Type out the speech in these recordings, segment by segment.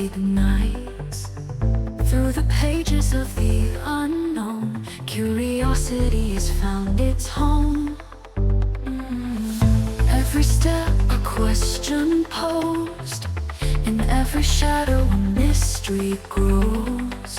ignites. Through the pages of the unknown, curiosity has found its home. Every step a question posed, in every shadow a mystery grows.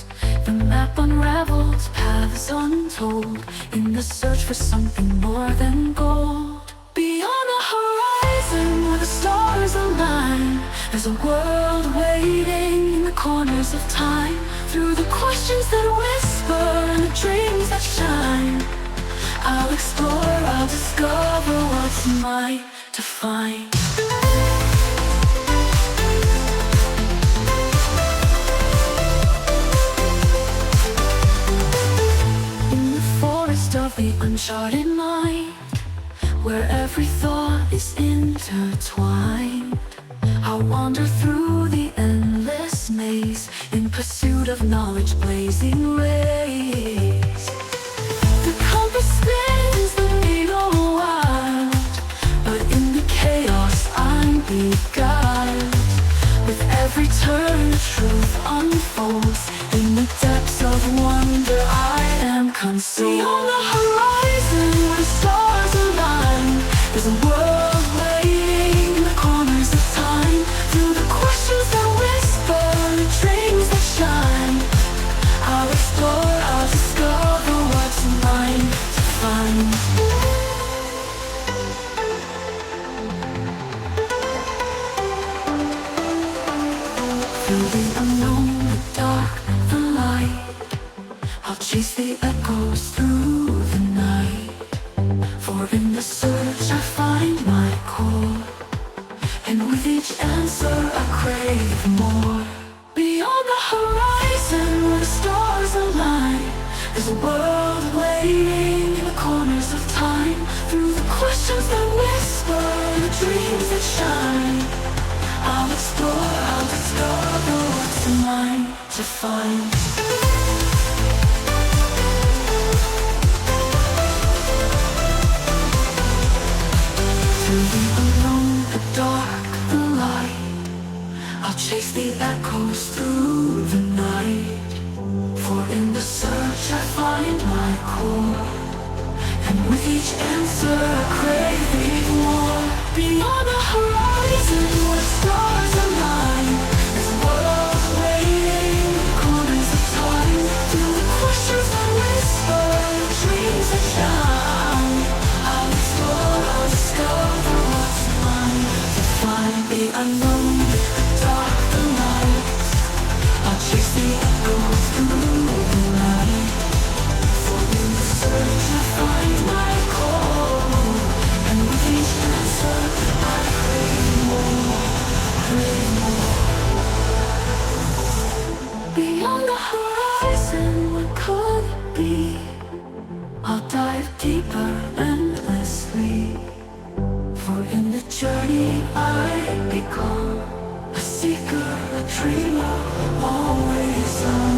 The map unravels, paths untold, in the search for something more than gold. Beyond the horizon where the stars align, there's a world waiting in the corners of time. Through the questions that whisper and the dreams that shine, I'll explore, I'll discover what's mine to find. In the forest of the uncharted mind, where every thought is intertwined, I'll wander through the endless maze, in pursuit of knowledge blazing rays. The compass spins the needle wild, but in the chaos I'm beguiled. With every turn truth unfolds, in the depths of wonder I am consoled. Beyond the horizon where the stars align, there's a world waiting in the corners of time. Through the questions that whisper, the dreams that shine, I'll explore, I'll discover what's mine to find. Through the unknown, the dark, the light, I'll chase the echoes through the night. For in the search I find my core, and with each answer I crave more. Beyond the horizon where the stars align, there's a world waiting in the corners of time. Through the questions that whisper, the dreams that shine, I'll explore, I'll discover what's mine to find. Through the unknown, the dark, the light, I'll chase the echoes through the night. For in the search I find my core, and with each answer I crave more. Beyond the horizon where the stars align, there's a world waiting in the corners of time. Through the questions that whisper, the dreams that shine, I'll explore, I'll discover what's mine to find. The unknown, the dark, the light, I'll chase the echoes through the night. For in the search I find my core, and with each answer I crave more, crave more. Beyond the horizon, what could it be? I'll dive deeper endlessly, for in the journey I become a seeker, a dreamer, always on.